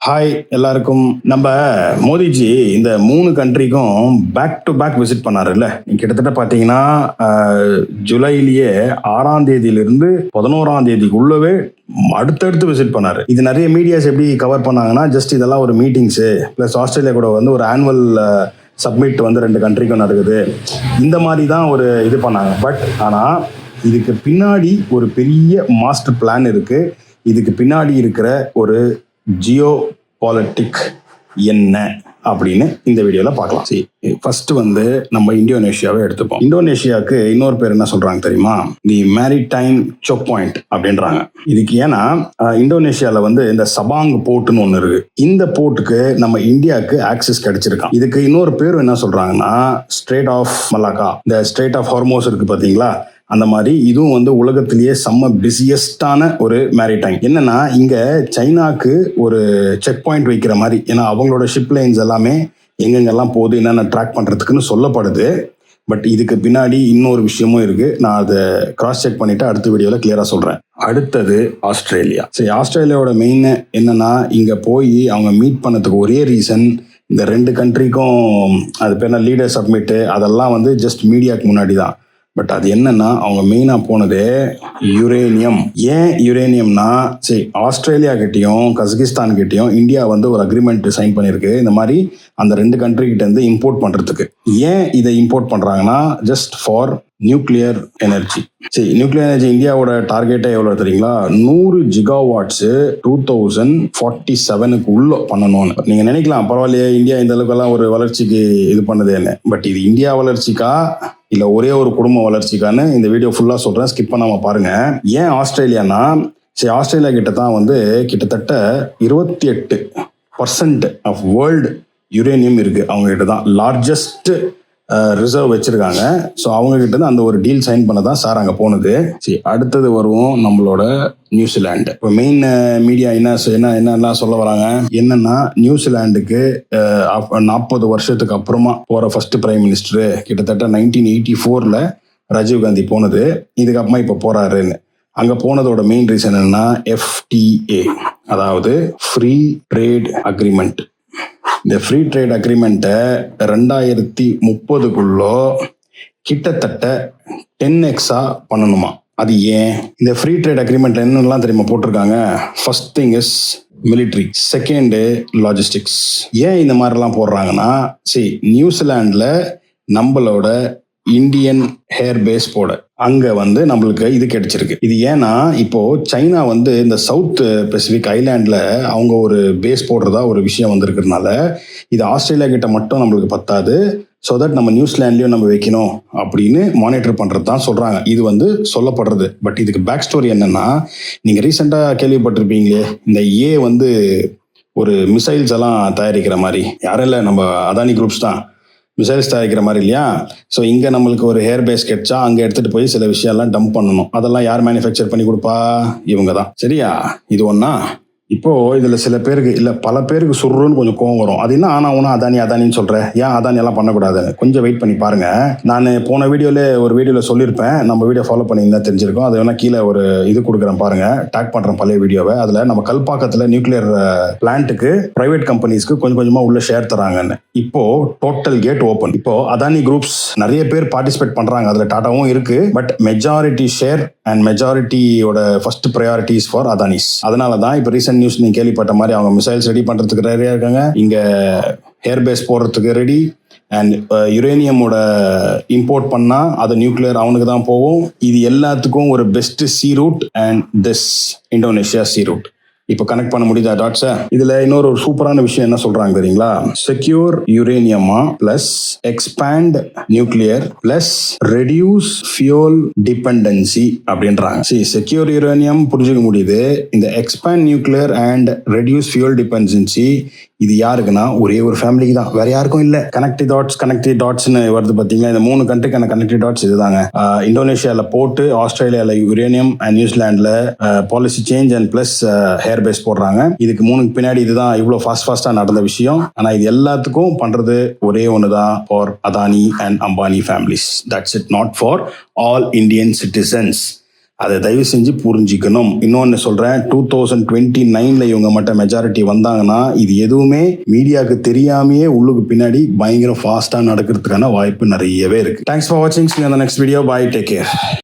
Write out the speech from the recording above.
Hi எல்லாருக்கும். நம்ம மோடிஜி இந்த 3 கண்ட்ரிக்கும் பேக் டு பேக் விசிட் பண்ணாருல்ல. கிட்டத்தட்ட பார்த்தீங்கன்னா ஜூலையிலேயே 6ஆம் தேதியிலிருந்து 11ஆம் தேதிக்குள்ளவே அடுத்தடுத்து விசிட் பண்ணாரு. இது நிறைய மீடியாஸ் எப்படி கவர் பண்ணாங்கன்னா, ஜஸ்ட் இதெல்லாம் ஒரு மீட்டிங்ஸு ப்ளஸ் ஆஸ்திரேலியா கூட வந்து ஒரு ஆனுவல் சப்மிட் வந்து 2 கண்ட்ரிக்கும் நடக்குது, இந்த மாதிரி தான் ஒரு இது பண்ணாங்க. பட் ஆனால் இதுக்கு பின்னாடி ஒரு பெரிய மாஸ்டர் பிளான் இருக்கு. இதுக்கு பின்னாடி இருக்கிற ஒரு ஜியோ பாலிட்டிக் என்ன அப்படின்னு இந்த வீடியோல பார்க்கலாம். சரி, ஃபர்ஸ்ட் வந்து நம்ம இந்தோனேஷியாவை எடுத்துப்போம். இந்தோனேஷியாவுக்கு இன்னொரு பேர் என்ன சொல்றாங்க தெரியுமா? தி மேரிடைம் choke பாயிண்ட் அப்படின்றாங்க. இதுக்கு ஏன்னா இந்தோனேஷியால வந்து இந்த சபாங் போர்ட்னு ஒன்று இருக்கு. இந்த போர்ட்டுக்கு நம்ம இந்தியாவுக்கு ஆக்சஸ் கிடைச்சிருக்கான். இதுக்கு இன்னொரு பேர் என்ன சொல்றாங்கன்னா ஸ்ட்ரெய்ட் ஆஃப் மலாக்கா. இந்த ஸ்ட்ரெய்ட் ஆஃப் ஹார்மோஸ் இருக்கு பாத்தீங்களா, அந்த மாதிரி இதுவும் வந்து உலகத்திலேயே செம்ம பிஸியஸ்டான ஒரு மேரிடைம். என்னன்னா இங்க சைனாக்கு ஒரு செக் பாயிண்ட் வைக்கிற மாதிரி, ஏன்னா அவங்களோட ஷிப் லைன்ஸ் எல்லாமே எங்கெங்கெல்லாம் போகுது என்னென்ன ட்ராக் பண்றதுக்குன்னு சொல்லப்படுது. பட் இதுக்கு பின்னாடி இன்னொரு விஷயமும் இருக்கு. நான் அதை கிராஸ் செக் பண்ணிட்டு அடுத்த வீடியோல கிளியரா சொல்றேன். அடுத்தது ஆஸ்திரேலியா. சரி, ஆஸ்திரேலியாவோட மெயின் என்னன்னா, இங்க போய் அவங்க மீட் பண்ணதுக்கு ஒரே ரீசன், இந்த 2 கண்ட்ரிக்கும் அது பேர் லீடர் சப்மிட்டு அதெல்லாம் வந்து ஜஸ்ட் மீடியாவுக்கு முன்னாடி தான். பட் அது என்னன்னா, அவங்க மெயினாக போனது யுரேனியம். ஏன் யுரேனியம்னா, சரி ஆஸ்திரேலியா கிட்டேயும் கசகிஸ்தான் கிட்டேயும் இந்தியா வந்து ஒரு அக்ரிமெண்ட் சைன் பண்ணியிருக்கு, இந்த மாதிரி அந்த 2 கண்ட்ரி கிட்ட இருந்து இம்போர்ட் பண்றதுக்கு. ஏன் இதை இம்போர்ட் பண்றாங்கன்னா, ஜஸ்ட் ஃபார் நியூக்ளியர் எனர்ஜி. சரி, நியூக்ளியர் எனர்ஜி இந்தியாவோட டார்கெட்டே எவ்வளவு தெரியுங்களா? 100 ஜிகாவாட்ஸ் 2047 உள்ள பண்ணணும்னு. நீங்க நினைக்கலாம் பரவாயில்லையே, இந்தியா இந்த அளவுக்கு ஒரு வளர்ச்சிக்கு இது பண்ணதேன்னு. பட் இது இந்தியா வளர்ச்சிக்கா இல்ல ஒரே ஒரு குடும்ப வளர்ச்சிக்கான்னு இந்த வீடியோ ஃபுல்லா சொல்றேன், ஸ்கிப் பண்ணாம பாருங்க. ஏன் ஆஸ்திரேலியானா, சரி ஆஸ்திரேலியா கிட்ட தான் வந்து கிட்டத்தட்ட 28% ஆஃப் வேர்ல்டு யுரேனியம் இருக்கு. அவங்க கிட்ட தான் லார்ஜஸ்ட் ரிசர்வ் வச்சிருக்காங்க. ஸோ அவங்க கிட்ட இருந்து அந்த ஒரு டீல் சைன் பண்ண தான் சார் அங்கே போனது. சரி, அடுத்தது வருவோம் நம்மளோட நியூசிலாண்டு. இப்போ மெயின் மீடியா என்னெல்லாம் சொல்ல வராங்க என்னன்னா, நியூசிலாண்டுக்கு 40 வருஷத்துக்கு அப்புறமா போற ஃபர்ஸ்ட் பிரைம் மினிஸ்டர், கிட்டத்தட்ட 1984 ராஜீவ்காந்தி போனது, இதுக்கப்புறமா இப்போ போறாருன்னு. அங்க போனதோட மெயின் ரீசன் என்னன்னா FTA, அதாவது ஃப்ரீ ட்ரேட் அக்ரிமெண்ட். இந்த ஃப்ரீ ட்ரேட் அக்ரிமெண்ட்டை 2030 கிட்டத்தட்ட 10x பண்ணணுமா. அது ஏன்? இந்த ஃப்ரீ ட்ரேட் அக்ரிமெண்ட்ல என்னெல்லாம் தெரியுமா போட்டிருக்காங்க? First thing is military, second logistics. ஏன் இந்த மாதிரிலாம் போடுறாங்கன்னா, சரி நியூசிலாண்டில் நம்மளோட இந்தியன் ஹேர் பேஸ் போட அங்க வந்து நம்மளுக்கு இது கிடைச்சிருக்கு. இது ஏன்னா இப்போ சைனா வந்து இந்த சவுத் பெசிபிக் ஐலாண்ட்ல அவங்க ஒரு பேஸ் போடுறதா ஒரு விஷயம் வந்திருக்கிறதுனால இது ஆஸ்திரேலியா கிட்ட மட்டும் நம்மளுக்கு பத்தாது. ஸோ தட் நம்ம நியூசிலாண்ட்லயும் நம்ம வைக்கணும் அப்படின்னு மானிட்டர் பண்றது தான் சொல்றாங்க. இது வந்து சொல்லப்படுறது. பட் இதுக்கு பேக் ஸ்டோரி என்னன்னா, நீங்க ரீசெண்டா கேள்விப்பட்டிருப்பீங்களே, இந்த வந்து ஒரு மிசைல்ஸ் எல்லாம் தயாரிக்கிற மாதிரி, யாரும் இல்லை நம்ம அதானி குரூப்ஸ் தான் மிசைல்ஸ் தயாரிக்கிற மாதிரி இல்லையா? ஸோ இங்கே நம்மளுக்கு ஒரு ஹேர் பேஸ் கிடைச்சா அங்கே எடுத்துகிட்டு போய் சில விஷயம்லாம் டம்ப் பண்ணணும். அதெல்லாம் யார் மேனுஃபேக்சர் பண்ணி கொடுப்பா? இவங்க தான். சரியா? இது ஒன்றா. இப்போ இதில் சில பேருக்கு இல்லை பல பேருக்கு சுருன்னு கொஞ்சம் கோவம் வரும். அது என்ன ஆனா ஒன்றா அதானின்னு சொல்கிறேன், ஏன் அதானி எல்லாம் பண்ணக்கூடாதுன்னு கொஞ்சம் வெயிட் பண்ணி பாருங்க. நான் போன ஒரு வீடியோவில் சொல்லியிருப்பேன், நம்ம வீடியோ ஃபாலோ பண்ணியிருந்தா தெரிஞ்சிருக்கும். அது வேணா கீழே ஒரு இது கொடுக்குறேன் பாருங்க, டேக் பண்ணுறேன் பழைய வீடியோவை. அதில் நம்ம கல்பாக்கத்தில் நியூக்ளியர் பிளான்ட்டுக்கு பிரைவேட் கம்பெனிஸ்க்கு கொஞ்சம் கொஞ்சமாக உள்ள ஷேர் தராங்கன்னு. இப்போ டோட்டல் கேட் ஓப்பன். இப்போ அதானி குரூப்ஸ் நிறைய பேர் பார்ட்டிசிபேட் பண்றாங்க, அதுல டாட்டாவும் இருக்கு. பட் மெஜாரிட்டி ஷேர் அண்ட் மெஜாரிட்டியோட ஃபர்ஸ்ட் ப்ரையாரிட்டிஸ் ஃபார் அதானிஸ். அதனால தான் இப்போ ரீசெண்ட் நியூஸ் நீங்க கேள்விப்பட்ட மாதிரி அவங்க மிசைல்ஸ் ரெடி பண்றதுக்கு ரெடியா இருக்காங்க, இங்க ஹேர் பேஸ் போடுறதுக்கு ரெடி, அண்ட் யுரேனியமோட இம்போர்ட் பண்ணா அது நியூக்ளியர் அவனுக்கு தான் போகும். இது எல்லாத்துக்கும் ஒரு best sea route and this Indonesia sea route. இப்போ கனெக்ட் பண்ண முடியுதா டாட்ஸை? இதுல இன்னொரு சூப்பரான விஷயம் என்ன சொல்றாங்க தெரியுங்களா? செக்யூர் யுரேனியமா plus expand nuclear plus reduce fuel dependency அப்படின்றாங்க. சரி, செக்யூர் யுரேனியம் புரிஞ்சுக்க முடியுது. இந்த expand nuclear and reduce fuel dependency இது யாருக்குன்னா ஒரே ஒரு ஃபேமிலிக்கு தான், வேற யாருக்கும் இல்லை. கனெக்டிவ் டாட்ஸ்னு வருது பார்த்தீங்களா? இந்த 3 கண்ட்ரிக்கான கனெக்டிவ் டாட்ஸ் இதுதாங்க. இந்தோனேஷியால போட்டு, ஆஸ்திரேலியால யுரேனியம் அண்ட் நியூசிலாண்ட்ல policy change and plus hair base போடுறாங்க. இதுக்கு 3 பின்னாடி இதுதான் இவ்வளோ ஃபாஸ்டா நடந்த விஷயம். ஆனா இது எல்லாத்துக்கும் பண்றது ஒரே ஒண்ணுதான், for Adani and Ambani families. That's it, not for all Indian citizens. அதை தயவு செஞ்சு புரிஞ்சுக்கணும். இன்னொன்னு சொல்றேன், 2029 இவங்க மட்டும் மெஜாரிட்டி வந்தாங்கன்னா இது எதுவுமே மீடியாவுக்கு தெரியாமையே உள்ளுக்கு பின்னாடி பயங்கர ஃபாஸ்டா நடக்கிறதுக்கான வாய்ப்பு நிறையவே இருக்கு. தேங்க்ஸ் ஃபார் வாட்சிங். See you on the next video. Bye. Take care.